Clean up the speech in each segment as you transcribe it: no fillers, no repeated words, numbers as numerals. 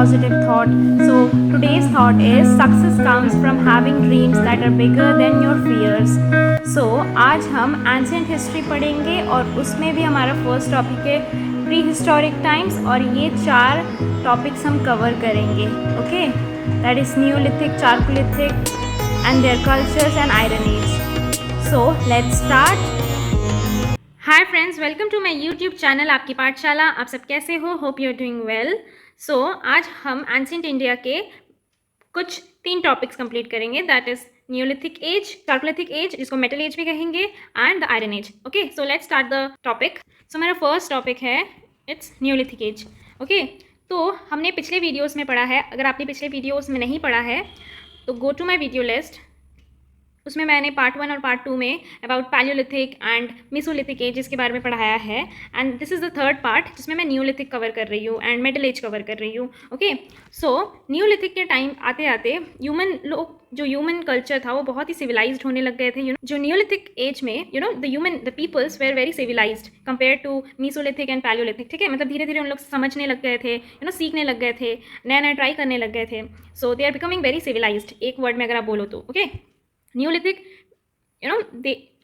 positive thought. So today's thought is success comes from having dreams that are bigger than your fears. So आज हम ancient history पढ़ेंगे और उसमें भी हमारा फर्स्ट टॉपिक है प्री हिस्टोरिक टाइम्स और ये 4 टॉपिक्स हम कवर करेंगे. Okay, that is neolithic, chalcolithic and their cultures and iron age. So let's start. Hi friends, welcome to my YouTube channel Aapki Pathshala. आप सब कैसे हो? Hope you are doing well. So आज हम एंशिएंट इंडिया के कुछ 3 टॉपिक्स कंप्लीट करेंगे. That is neolithic age, chalcolithic age जिसको मेटल एज भी कहेंगे, and the iron age. Okay, so let's start the topic. So मेरा फर्स्ट टॉपिक है इट्स न्यूलिथिक एज. ओके, तो हमने पिछले वीडियोस में पढ़ा है. अगर आपने पिछले वीडियोस में नहीं पढ़ा है तो go to my video list. उसमें मैंने पार्ट 1 और पार्ट 2 में about paleolithic and mesolithic ages के बारे में पढ़ाया है. And this is the third part जिसमें मैं न्यूलिथिक कवर कर रही हूँ एंड मेटल एज कवर कर रही हूँ. ओके, सो न्यूलिथिक के टाइम आते आते ह्यूमन कल्चर था वो बहुत ही सिविलाइज्ड होने लग गए थे. जो न्यूलिथिक एज में the peoples were very civilized compare to mesolithic and paleolithic. ठीक है, मतलब धीरे धीरे उन लोग समझने लग गए थे, सीखने लग गए थे, नया नया ट्राई करने लग गए थे. So they are becoming very civilized, एक वर्ड में अगर आप बोलो तो. ओके, न्यूलिथिक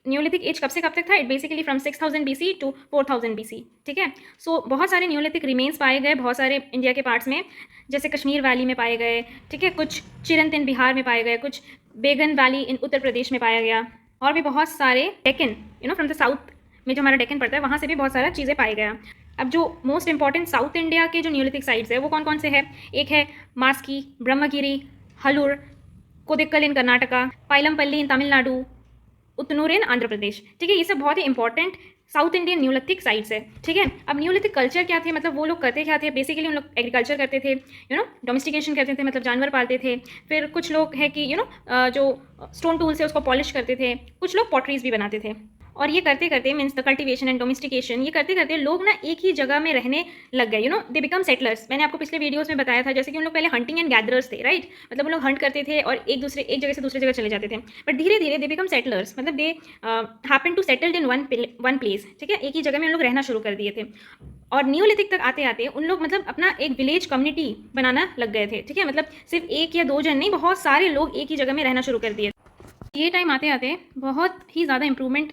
न्यूलिथिक एज कब से कब तक था? It basically from 6000 BC to 4000 BC. ठीक है, सो बहुत सारे न्यूलिथिक रिमेन्स पाए गए बहुत सारे इंडिया के पार्ट्स में, जैसे कश्मीर वैली में पाए गए. ठीक है, कुछ चिरंतन बिहार में पाए गए, कुछ बेगन वैली इन उत्तर प्रदेश में पाया गया, और भी बहुत सारे डेक्कन फ्रॉम द साउथ में जो हमारा डेक्कन पड़ता है वहाँ से भी बहुत सारा चीज़ें पाई गया. अब जो मोस्ट इंपॉर्टेंट साउथ इंडिया के जो न्यूलिथिक साइट्स है वो कौन कौन से हैं? एक है मास्की, ब्रह्मगिरी, हलूर, कोदिक्कल इन कर्नाटका, पाइलमपल्ली इन तमिलनाडु, उतनूर इन आंध्र प्रदेश. ठीक है, ये सब बहुत ही important south Indian neolithic sites है. ठीक है, अब न्यूलिथिक कल्चर क्या थे, मतलब वो लोग करते क्या थे? बेसिकली उन लोग एग्रीकल्चर करते थे, डोमेस्टिकेशन करते थे, मतलब जानवर पालते थे. फिर कुछ लोग है कि जो स्टोन टूल से उसको पॉलिश करते थे. कुछ लोग पॉटरीज भी बनाते थे. और ये करते करते means the cultivation and domestication, ये करते करते लोग ना एक ही जगह में रहने लग गए. दे बिकम सेटलर्स. मैंने आपको पिछले वीडियोस में बताया था जैसे कि उन लोग पहले हंटिंग एंड गैदरर्स थे, राइट? मतलब उन लोग हंट करते थे और एक जगह से दूसरी जगह चले जाते थे. बट धीरे धीरे दे बिकम सेटलर्स, मतलब they happen to settled in one place. ठीक है, एक ही जगह में उन लोग रहना शुरू कर दिए थे. और न्यूलिथिक तक आते आते उन लोग मतलब अपना एक विलेज कम्युनिटी बनाना लग गए थे. ठीक है, मतलब सिर्फ एक या 2 जन नहीं, बहुत सारे लोग एक ही जगह में रहना शुरू कर दिए. ये टाइम आते आते बहुत ही ज़्यादा इंप्रूवमेंट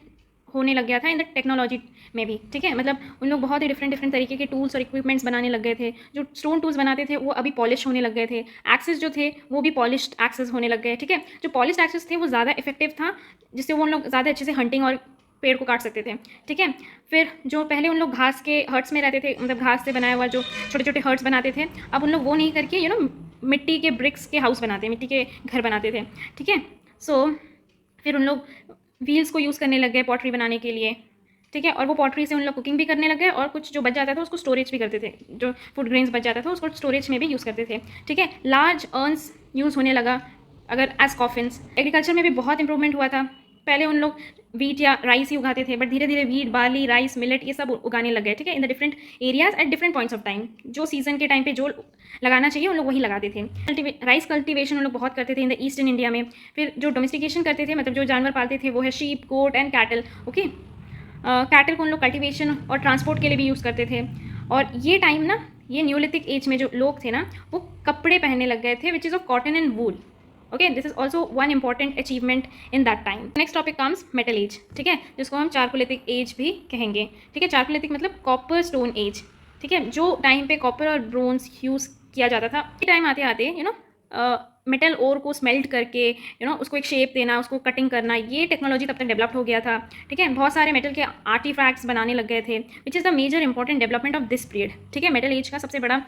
होने लग गया था इन द टेक्नोलॉजी में भी. ठीक है, मतलब उन लोग बहुत ही डिफरेंट तरीके के टूल्स और इक्विपमेंट्स बनाने लग गए थे. जो स्टोन टूल्स बनाते थे वो अभी पॉलिश होने लग गए थे. एक्सेस जो थे वो भी पॉलिश्ड एक्सेस होने लग गए. ठीक है, जो पॉलिश्ड एक्सेस थे वो ज़्यादा इफेक्टिव था, जिससे वो उन लोग ज़्यादा अच्छे से हंटिंग और पेड़ को काट सकते थे. ठीक है, फिर जो पहले उन लोग घास के हर्ट्स में रहते थे, मतलब घास से बनाया हुआ जो छोटे छोटे हर्ट्स बनाते थे, अब उन लोग वो नहीं करके मिट्टी के ब्रिक्स के हाउस बनाते, मिट्टी के घर बनाते थे. ठीक है, सो फिर उन लोग व्हील्स को यूज़ करने लग गए पॉटरी बनाने के लिए. ठीक है, और वो पॉटरी से उन लोग कुकिंग भी करने लग गए, और कुछ जो बच जाता था उसको स्टोरेज भी करते थे. जो फूड ग्रेन्स बच जाता था उसको स्टोरेज में भी यूज़ करते थे. ठीक है, लार्ज अर्न्स यूज़ होने लगा अगर एज कॉफिन्स. एग्रीकल्चर में भी बहुत इंप्रूवमेंट हुआ था. पहले उन लोग वीट या राइस ही उगाते थे, बट धीरे धीरे वीट, बार्ली, राइस, मिलेट ये सब उगाने लग गए. ठीक है, in the different areas at different points of time. जो सीजन के टाइम पे जो लगाना चाहिए उन लोग वही लगाते थे. राइस कल्टिवेशन उन लोग बहुत करते थे इन द ईस्टर्न इंडिया में. फिर जो डोमेस्टिकेशन करते थे, मतलब जो जानवर पालते थे, वो है sheep, goat and cattle. Okay, cattle को उन लोग कल्टिवेशन और ट्रांसपोर्ट के लिए भी यूज़ करते थे. और ये टाइम ना, ये न्यूलिथिक एज में जो लोग थे ना वो कपड़े पहनने लग गए थे, which is of cotton and wool. Okay, this is also one important achievement in that time. Next topic comes metal age. ठीक है, जिसको हम चारकोलिथिक एज भी कहेंगे. ठीक है, चारकोलिथिक मतलब कॉपर स्टोन एज. ठीक है, जो टाइम पे कॉपर और ब्रोंज यूज़ किया जाता था. ये टाइम आते आते मेटल ओर को स्मेल्ट करके उसको एक शेप देना, उसको कटिंग करना, ये टेक्नोलॉजी तब तक डेवलप्ड हो गया था. ठीक है, बहुत सारे मेटल के आर्टिफैक्ट्स बनाने लग गए थे, which is the major important development of this period. ठीक है, मेटल एज का सबसे बड़ा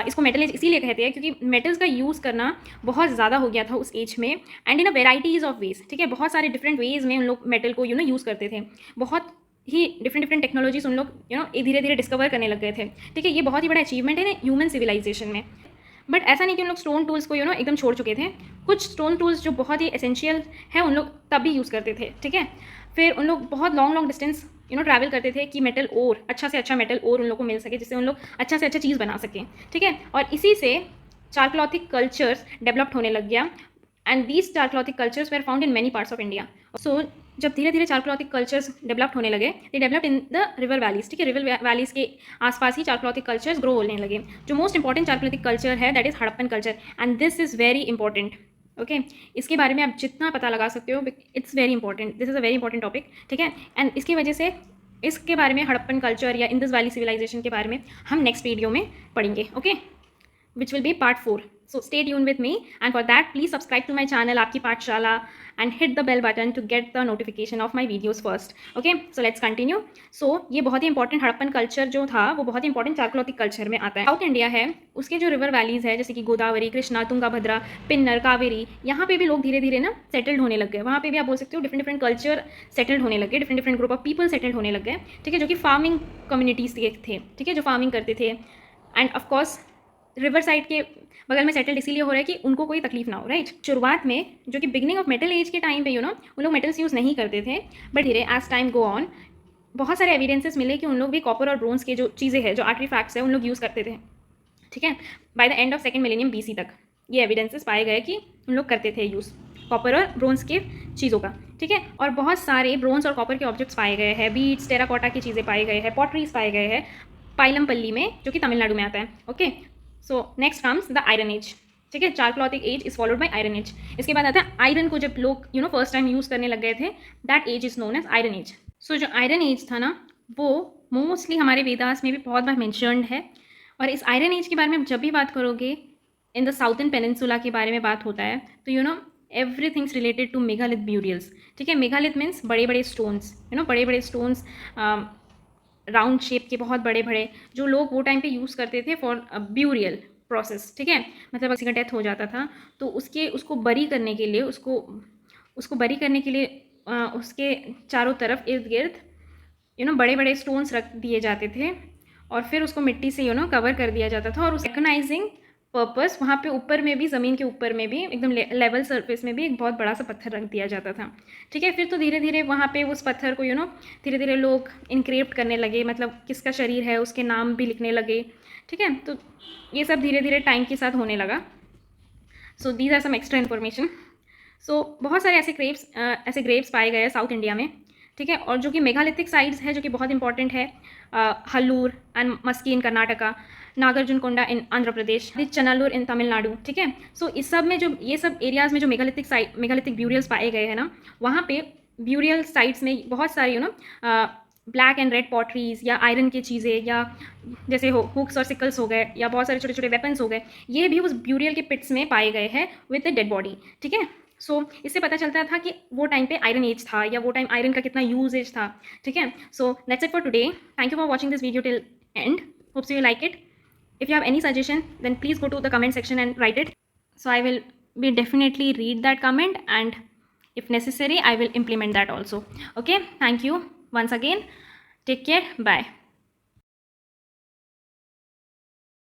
इसको मेटल एज इसीलिए कहते हैं क्योंकि मेटल्स का यूज़ करना बहुत ज़्यादा हो गया था उस एज में, and in a varieties of ways. ठीक है, बहुत सारे डिफरेंट वेज में उन लोग मेटल को यूज़ करते थे. बहुत ही डिफरेंट टेक्नोलॉजीज उन लोग धीरे धीरे डिस्कवर करने लग गए थे. ठीक है, ये बहुत ही बड़ा अचीवमेंट है ह्यूमन सिविलाइजेशन में. बट ऐसा नहीं कि उन लोग स्टोन टूल्स को एकदम छोड़ चुके थे. कुछ स्टोन टूल्स जो बहुत ही एसेंशियल है उन लोग तब भी यूज़ करते थे. ठीक है, फिर उन लोग बहुत लॉन्ग डिस्टेंस ट्रैवल करते थे कि मेटल ओर, अच्छा से अच्छा मेटल ओर उन लोग को मिल सके, जिससे उन लोग अच्छा से अच्छा चीज़ बना सकें. ठीक है, और इसी से चारकोलिथिक कल्चर्स डेवलप्ड होने लग गया, and these chalcolithic cultures were found in many parts of India. So जब धीरे धीरे चारकोलॉथिक कल्चर्स डेवलप्ड होने लगे, they developed in the river valleys, ठीक है, रिवर वैलीज के आसपास ही चारकोलॉथिक कल्चर्स ग्रो होने लगे। जो मोस्ट इंपॉर्टेंट चारकोलॉथिक कल्चर है that is Harappan culture, and this is very important. Okay, इसके बारे में आप जितना पता लगा सकते हो, it's very important, this is a very important topic, ठीक है। एंड इसकी वजह से इसके बारे में, हड़प्पन कल्चर या इंदस वैली सिविलाइजेशन के बारे में हम नेक्स्ट वीडियो में पढ़ेंगे, okay, which will be part 4. So stay tuned with me, and for that please subscribe to my channel आपकी पाठशाला and hit the bell button to get the notification of my videos first. Okay, so let's continue. So ये बहुत ही important Harappan culture जो था वो बहुत ही इंपॉर्टेंट चारकोलॉथिक कल्चर में आता है। साउथ इंडिया है, उसके जो रिवर वैलीज है जैसे कि गोदावरी, कृष्णा, तुंगाभद्रा, पिन्नर, कावेरी, यहाँ पे भी लोग धीरे धीरे ना सेटल्ड होने लग गए। वहाँ पे भी आप बोल सकते हो डिफरेंट डिफरेंट कल्चर सेटल्ड होने लगे, different different group of people settled होने लग गए, ठीक है, जो कि फार्मिंग कम्युनिटीज़ थे, ठीक है, जो फार्मिंग करते थे। एंड ऑफकोर्स रिवर साइड के बगल में सेटल्ड इसीलिए हो रहा है कि उनको कोई तकलीफ ना हो, राइट। शुरुआत में जो कि बिगनिंग ऑफ मेटल एज के टाइम पे उन लोग मेटल्स यूज़ नहीं करते थे, बट धीरे एज टाइम गो ऑन बहुत सारे एविडेंसेस मिले कि उन लोग भी कॉपर और ब्रोंज के जो चीज़ें हैं, जो आर्टिफैक्ट्स हैं, उन लोग यूज़ करते थे, ठीक है। By the end of second millennium BC तक ये एविडेंसेस पाए गए कि उन लोग करते थे यूज़ कॉपर और ब्रोंज के चीज़ों का, ठीक है। और बहुत सारे ब्रोंज और कॉपर के ऑब्जेक्ट्स पाए गए हैं, बीड्स, टेराकोटा की चीज़ें पाई गए हैं, पॉटरीज पाए गए हैं पाइलमपल्ली में, जो कि तमिलनाडु में आता है, okay. So next comes the iron age, ठीक है, chalcolithic age is followed by iron age. इसके बाद आता है आयरन को जब लोग फर्स्ट टाइम यूज़ करने लग गए थे, that age is known as iron age. So जो आयरन एज था ना वो मोस्टली हमारे वेदास में भी बहुत बार मेंशन्ड है। और इस आयरन एज के बारे में जब भी बात करोगे इन द साउथर्न पेनिनसुला के बारे में बात होता है तो everythings related to megalith burials, ठीक है। मेगालिथ मीन्स बड़े बड़े स्टोन्स, बड़े बड़े स्टोन्स, राउंड शेप के बहुत बड़े बड़े, जो लोग वो टाइम पे यूज़ करते थे फॉर ब्यूरियल प्रोसेस, ठीक है। मतलब किसी का डेथ हो जाता था तो उसको बरी करने के लिए उसको बरी करने के लिए उसके चारों तरफ इर्द गिर्द बड़े बड़े स्टोन्स रख दिए जाते थे और फिर उसको मिट्टी से कवर कर दिया जाता था। और उस रिकग्नाइजिंग पर्पस वहाँ पे ऊपर में भी, ज़मीन के ऊपर में भी, एकदम लेवल सरफेस में भी एक बहुत बड़ा सा पत्थर रख दिया जाता था, ठीक है। फिर तो धीरे धीरे वहाँ पे उस पत्थर को धीरे धीरे लोग इनक्रिप्ट करने लगे, मतलब किसका शरीर है उसके नाम भी लिखने लगे, ठीक है। तो ये सब धीरे धीरे टाइम के साथ होने लगा। So these are some extra information. So बहुत सारे ऐसे ग्रेव्स पाए गए हैं साउथ इंडिया में, ठीक है। और जो कि मेगालिथिक साइट्स है जो कि बहुत इंपॉर्टेंट है, हल्लूर एंड मस्की इन कर्नाटका, नागार्जुनकोंडा इन आंध्र प्रदेश, चनालूर इन तमिलनाडु, ठीक है। सो इस सब में जो ये सब एरियाज़ में जो मेगालिथिक ब्यूरियल्स पाए गए हैं ना, वहाँ पे ब्यूरियल साइट्स में बहुत सारी ब्लैक एंड रेड पॉटरीज या आयरन की चीज़ें, या जैसे हुक्स और सिकल्स हो गए, या बहुत सारे छोटे छोटे वेपन्स हो गए, ये भी उस ब्यूरियल के पिट्स में पाए गए हैं विद द डेड बॉडी, ठीक है। सो इससे पता चलता था कि वो टाइम पे आयरन एज था, या वो टाइम आयरन का कितना यूजेज था, ठीक है। So that's it for today. Thank you for watching this video till and, hopes you like it. If you have any suggestion, then please go to the comment section and write it. So I will be definitely read that comment, and if necessary, I will implement that also. Okay, thank you once again. Take care. Bye.